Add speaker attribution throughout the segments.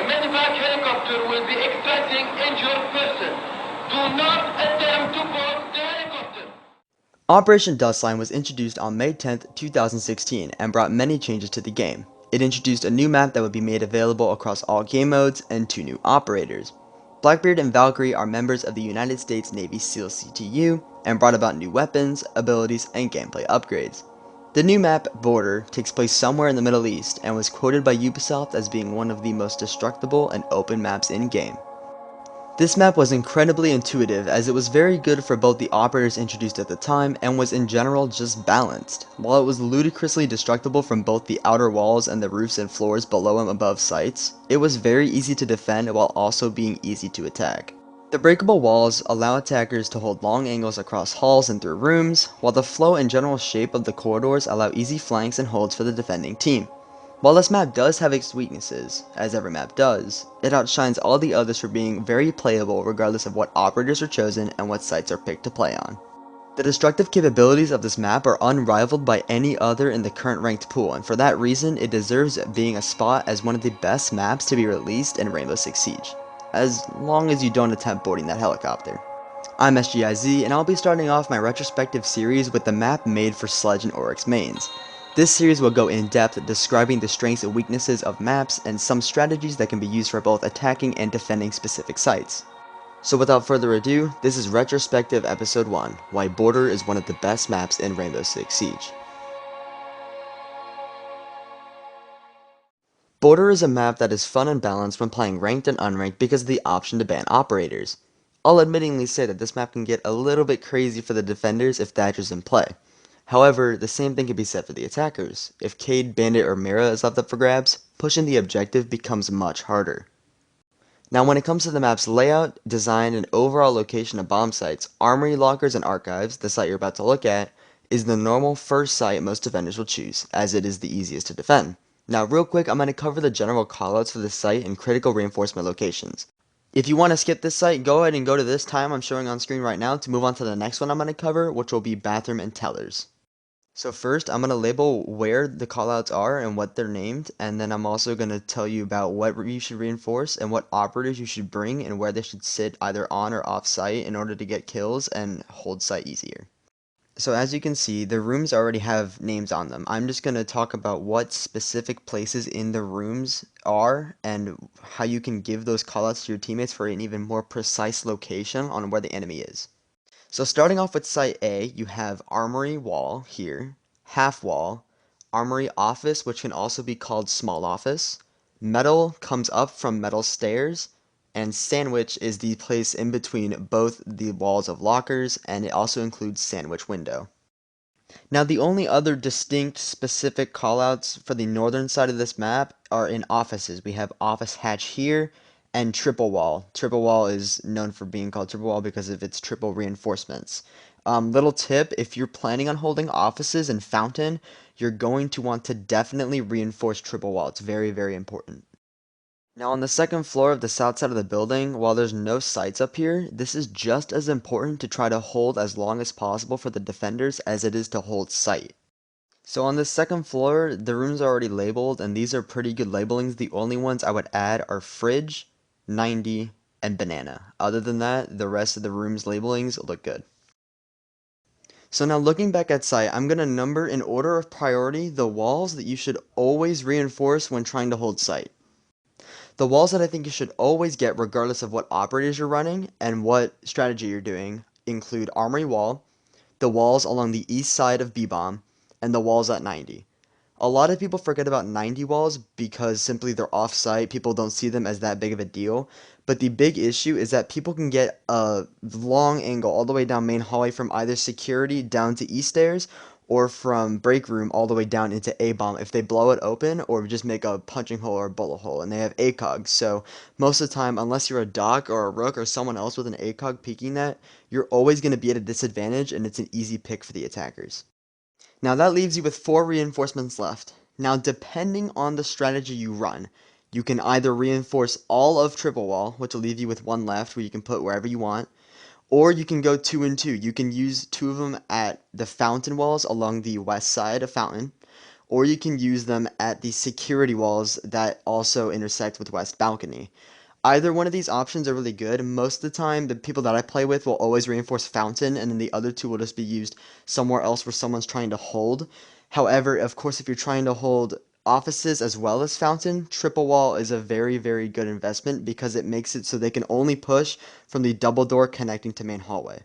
Speaker 1: A medevac helicopter will be extracting injured person. Do not attempt to board the helicopter.
Speaker 2: Operation Dustline was introduced on May 10th, 2016 and brought many changes to the game. It introduced a new map that would be made available across all game modes and 2 new operators. Blackbeard and Valkyrie are members of the United States Navy SEAL CTU and brought about new weapons, abilities, and gameplay upgrades. The new map, Border, takes place somewhere in the Middle East and was quoted by Ubisoft as being one of the most destructible and open maps in-game. This map was incredibly intuitive as it was very good for both the operators introduced at the time and was in general just balanced. While it was ludicrously destructible from both the outer walls and the roofs and floors below and above sites, it was very easy to defend while also being easy to attack. The breakable walls allow attackers to hold long angles across halls and through rooms, while the flow and general shape of the corridors allow easy flanks and holds for the defending team. While this map does have its weaknesses, as every map does, it outshines all the others for being very playable regardless of what operators are chosen and what sites are picked to play on. The destructive capabilities of this map are unrivaled by any other in the current ranked pool, and for that reason it deserves being a spot as one of the best maps to be released in Rainbow Six Siege, as long as you don't attempt boarding that helicopter. I'm SGIZ, and I'll be starting off my retrospective series with the map made for Sledge and Oryx mains. This series will go in depth describing the strengths and weaknesses of maps and some strategies that can be used for both attacking and defending specific sites. So without further ado, this is Retrospective Episode 1, Why Border is one of the best maps in Rainbow Six Siege. Border is a map that is fun and balanced when playing ranked and unranked because of the option to ban operators. I'll admittingly say that this map can get a little bit crazy for the defenders if Thatcher's in play. However, the same thing can be said for the attackers. If Cade, Bandit, or Mira is left up for grabs, pushing the objective becomes much harder. Now when it comes to the map's layout, design, and overall location of bomb sites, Armory Lockers and Archives, the site you're about to look at, is the normal first site most defenders will choose, as it is the easiest to defend. Now real quick, I'm going to cover the general callouts for this site and critical reinforcement locations. If you want to skip this site, go ahead and go to this time I'm showing on screen right now to move on to the next one I'm going to cover, which will be Bathroom and Tellers. So first, I'm going to label where the callouts are and what they're named, and then I'm also going to tell you about what you should reinforce and what operators you should bring and where they should sit either on or off site in order to get kills and hold site easier. So as you can see, the rooms already have names on them. I'm just going to talk about what specific places in the rooms are and how you can give those callouts to your teammates for an even more precise location on where the enemy is. So starting off with Site A, you have Armory Wall here, Half Wall, Armory Office, which can also be called Small Office, Metal comes up from Metal Stairs, and Sandwich is the place in between both the walls of lockers, and it also includes Sandwich Window. Now the only other distinct specific callouts for the northern side of this map are in offices. We have Office Hatch here, and Triple Wall. Triple Wall is known for being called Triple Wall because of its triple reinforcements. Little tip, if you're planning on holding offices in Fountain, you're going to want to definitely reinforce Triple Wall. It's very, very important. Now on the second floor of the south side of the building, while there's no sights up here, this is just as important to try to hold as long as possible for the defenders as it is to hold sight. So on the second floor, the rooms are already labeled, and these are pretty good labelings. The only ones I would add are Fridge, 90, and Banana. Other than that, the rest of the room's labelings look good. So now looking back at site, I'm going to number in order of priority the walls that you should always reinforce when trying to hold site. The walls that I think you should always get regardless of what operators you're running and what strategy you're doing include Armory Wall, the walls along the east side of B-Bomb, and the walls at 90. A lot of people forget about 90 walls because simply they're off-site, people don't see them as that big of a deal, but the big issue is that people can get a long angle all the way down main hallway from either security down to E stairs or from break room all the way down into A-bomb if they blow it open or just make a punching hole or a bullet hole, and they have ACOG, so most of the time, unless you're a Doc or a Rook or someone else with an ACOG peeking that, you're always going to be at a disadvantage and it's an easy pick for the attackers. Now that leaves you with 4 reinforcements left. Now depending on the strategy you run, you can either reinforce all of Triple Wall, which will leave you with 1 left where you can put wherever you want, or you can go 2 and 2. You can use 2 of them at the Fountain walls along the west side of Fountain, or you can use them at the security walls that also intersect with west balcony. Either one of these options are really good. Most of the time, the people that I play with will always reinforce fountain, and then the other two will just be used somewhere else where someone's trying to hold. However, of course, if you're trying to hold offices as well as fountain, triple wall is a very, very good investment because it makes it so they can only push from the double door connecting to main hallway.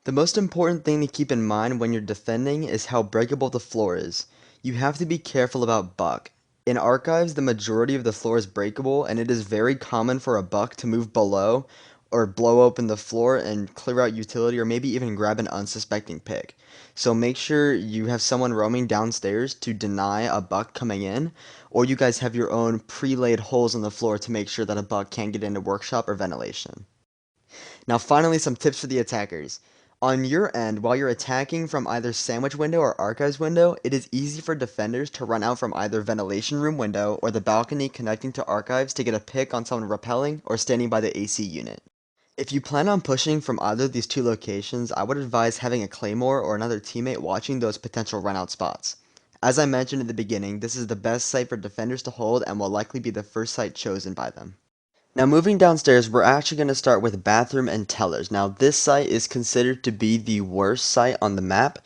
Speaker 2: The most important thing to keep in mind when you're defending is how breakable the floor is. You have to be careful about buck. In archives, the majority of the floor is breakable, and it is very common for a buck to move below or blow open the floor and clear out utility or maybe even grab an unsuspecting pick. So make sure you have someone roaming downstairs to deny a buck coming in, or you guys have your own pre-laid holes in the floor to make sure that a buck can't get into workshop or ventilation. Now finally, some tips for the attackers. On your end, while you're attacking from either sandwich window or archives window, it is easy for defenders to run out from either ventilation room window or the balcony connecting to archives to get a pick on someone rappelling or standing by the AC unit. If you plan on pushing from either of these two locations, I would advise having a claymore or another teammate watching those potential runout spots. As I mentioned in the beginning, this is the best site for defenders to hold and will likely be the first site chosen by them. Now moving downstairs, we're actually going to start with bathroom and tellers. Now this site is considered to be the worst site on the map,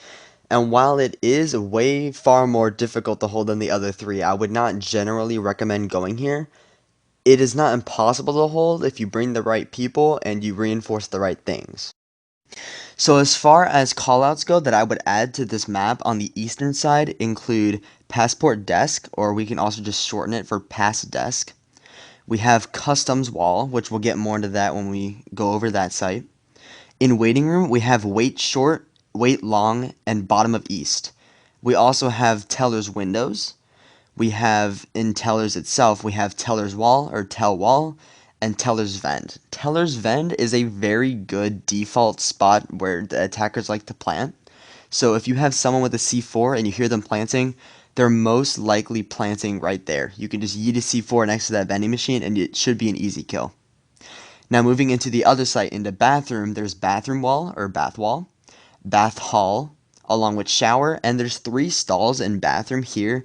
Speaker 2: and while it is way far more difficult to hold than the other three, I would not generally recommend going here. It is not impossible to hold if you bring the right people and you reinforce the right things. So as far as callouts go that I would add to this map on the eastern side include passport desk, or we can also just shorten it for pass desk. We have customs wall, which we'll get more into that when we go over that site. In waiting room, we have wait short, wait long, and bottom of east. We also have teller's windows. We have in tellers itself, we have teller's wall or tell wall and teller's vend. Teller's vend is a very good default spot where the attackers like to plant. So if you have someone with a C4 and you hear them planting, they're most likely planting right there. You can just yeet a C4 next to that vending machine and it should be an easy kill. Now moving into the other site, into bathroom, there's bathroom wall or bath wall, bath hall, along with shower, and there's 3 stalls in bathroom here.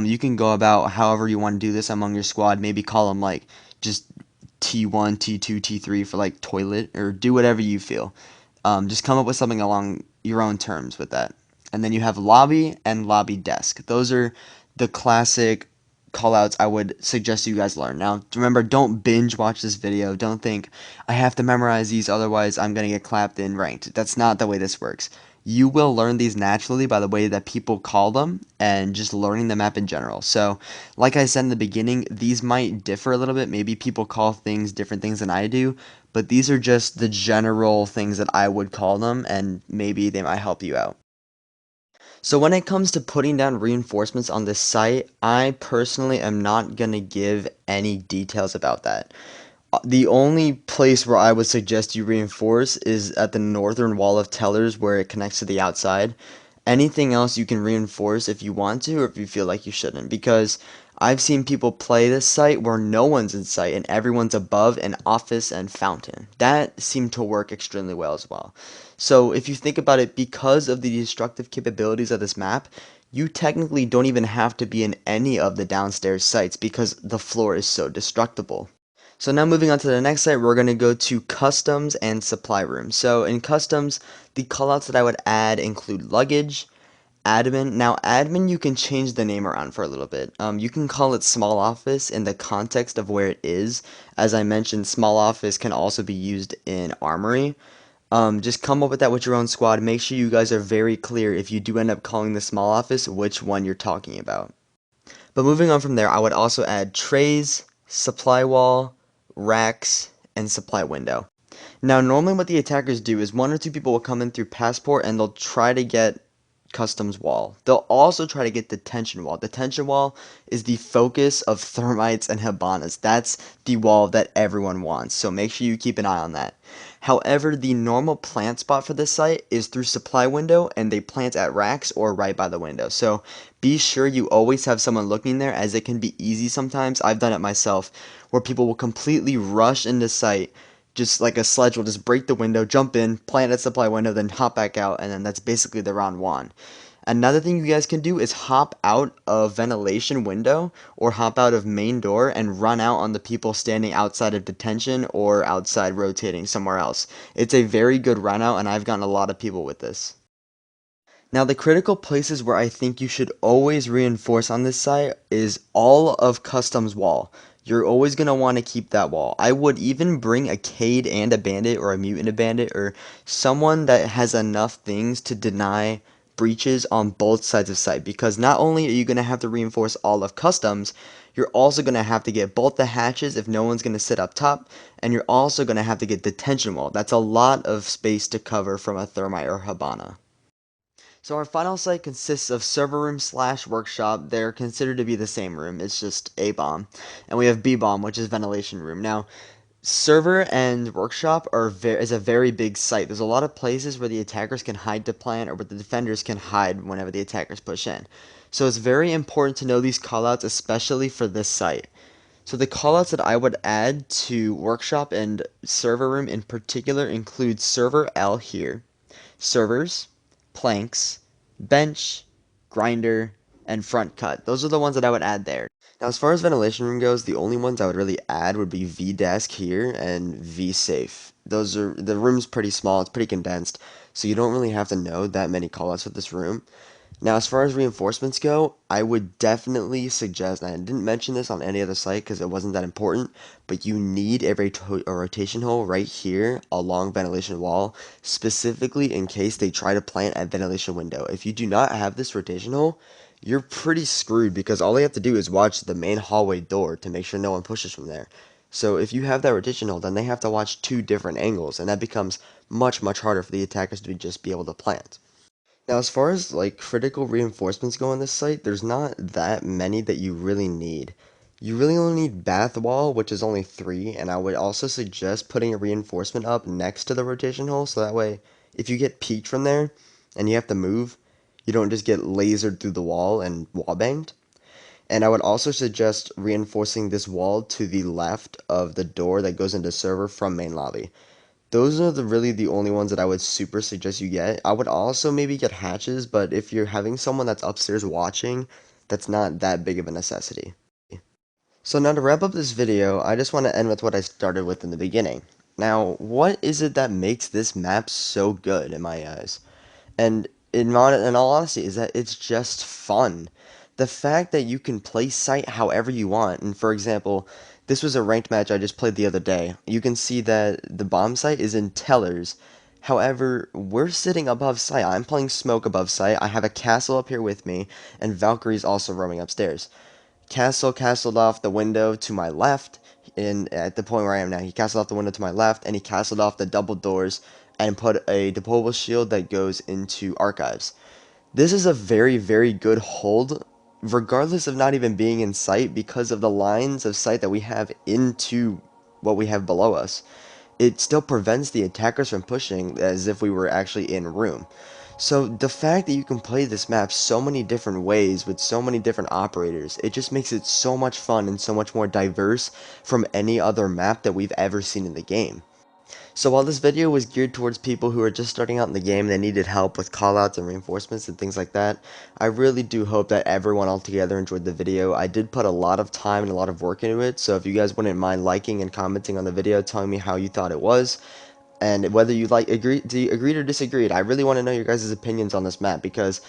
Speaker 2: You can go about however you want to do this among your squad. Maybe call them like just T1, T2, T3 for like toilet, or do whatever you feel. Just come up with something along your own terms with that. And then you have lobby and lobby desk. Those are the classic callouts I would suggest you guys learn. Now, remember, don't binge watch this video. Don't think, I have to memorize these, otherwise I'm going to get clapped in ranked. That's not the way this works. You will learn these naturally by the way that people call them and just learning the map in general. So, like I said in the beginning, these might differ a little bit. Maybe people call things different things than I do, but these are just the general things that I would call them, and maybe they might help you out. So when it comes to putting down reinforcements on this site, I personally am not going to give any details about that. The only place where I would suggest you reinforce is at the northern wall of tellers where it connects to the outside. Anything else you can reinforce if you want to or if you feel like you shouldn't, because I've seen people play this site where no one's in sight and everyone's above an office and fountain. That seemed to work extremely well as well. So if you think about it, because of the destructive capabilities of this map, you technically don't even have to be in any of the downstairs sites because the floor is so destructible. So now moving on to the next site, we're going to go to customs and supply room. So in customs, the callouts that I would add include luggage, admin. Now admin, you can change the name around for a little bit. You can call it small office in the context of where it is. As I mentioned, small office can also be used in armory. Just come up with that with your own squad. Make sure you guys are very clear if you do end up calling the small office which one you're talking about. But moving on from there, I would also add trays, supply wall, racks, and supply window. Now, normally what the attackers do is 1 or 2 people will come in through passport and they'll try to get customs wall. They'll also try to get detention wall. Detention wall is the focus of thermites and Habanas. That's the wall that everyone wants, so make sure you keep an eye on that. However, the normal plant spot for this site is through supply window, and they plant at racks or right by the window. So be sure you always have someone looking there, as it can be easy sometimes. I've done it myself, where people will completely rush into sight, just like a sledge will just break the window, jump in, plant at supply window, then hop back out, and then that's basically the round one. Another thing you guys can do is hop out of ventilation window or hop out of main door and run out on the people standing outside of detention or outside rotating somewhere else. It's a very good run out, and I've gotten a lot of people with this. Now, the critical places where I think you should always reinforce on this site is all of Customs wall. You're always going to want to keep that wall. I would even bring a Cade and a Bandit or a Mutant a Bandit or someone that has enough things to deny breaches on both sides of site, because not only are you going to have to reinforce all of Customs, you're also going to have to get both the hatches if no one's going to sit up top, and you're also going to have to get detention wall. That's a lot of space to cover from a Thermite or Habana. So our final site consists of server room slash workshop. They're considered to be the same room. It's just A bomb, and we have B bomb, which is ventilation room. Now, server and workshop is a very big site. There's a lot of places where the attackers can hide to plant, or where the defenders can hide whenever the attackers push in. So it's very important to know these callouts, especially for this site. So the callouts that I would add to workshop and server room in particular include server L here, servers, planks, bench, grinder, and front cut. Those are the ones that I would add there. Now, as far as ventilation room goes, the only ones I would really add would be V desk here and V safe. The room's pretty small, it's pretty condensed, so you don't really have to know that many callouts for this room. Now, as far as reinforcements go, I would definitely suggest, and I didn't mention this on any other site because it wasn't that important, but you need a rotation hole right here along ventilation wall, specifically in case they try to plant at ventilation window. If you do not have this rotation hole, you're pretty screwed, because all they have to do is watch the main hallway door to make sure no one pushes from there. So if you have that rotation hole, then they have to watch two different angles, and that becomes much, much harder for the attackers to just be able to plant. Now, as far as like critical reinforcements go on this site, there's not that many that you really need. You really only need bath wall, which is only 3, and I would also suggest putting a reinforcement up next to the rotation hole, so that way if you get peeked from there and you have to move, you don't just get lasered through the wall and wall banged. And I would also suggest reinforcing this wall to the left of the door that goes into server from main lobby. Those are really the only ones that I would super suggest you get. I would also maybe get hatches, but if you're having someone that's upstairs watching, that's not that big of a necessity. So now to wrap up this video, I just want to end with what I started with in the beginning. Now, what is it that makes this map so good in my eyes? And in all honesty, is that it's just fun. The fact that you can play site however you want, and for example, this was a ranked match I just played the other day. You can see that the bomb site is in tellers. However, we're sitting above site. I'm playing smoke above site. I have a castle up here with me, and Valkyrie's also roaming upstairs. Castle castled off the window to my left, at the point where I am now. He castled off the window to my left, and he castled off the double doors and put a deployable shield that goes into archives. This is a very, very good hold, regardless of not even being in sight, because of the lines of sight that we have into what we have below us. It still prevents the attackers from pushing as if we were actually in room. So the fact that you can play this map so many different ways with so many different operators, it just makes it so much fun and so much more diverse from any other map that we've ever seen in the game. So while this video was geared towards people who are just starting out in the game and they needed help with callouts and reinforcements and things like that, I really do hope that everyone altogether enjoyed the video. I did put a lot of time and a lot of work into it, so if you guys wouldn't mind liking and commenting on the video, telling me how you thought it was, and whether you agreed or disagreed. I really want to know your guys' opinions on this map, because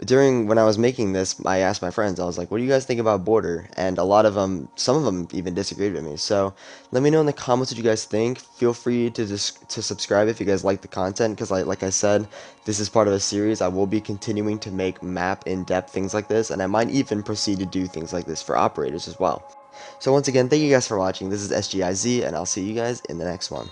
Speaker 2: when I was making this, I asked my friends, I was like, what do you guys think about Border? And a lot of them, some of them even disagreed with me. So let me know in the comments what you guys think. Feel free to subscribe if you guys like the content, because like I said, this is part of a series. I will be continuing to make map in-depth things like this, and I might even proceed to do things like this for operators as well. So once again, thank you guys for watching. This is SGIZ, and I'll see you guys in the next one.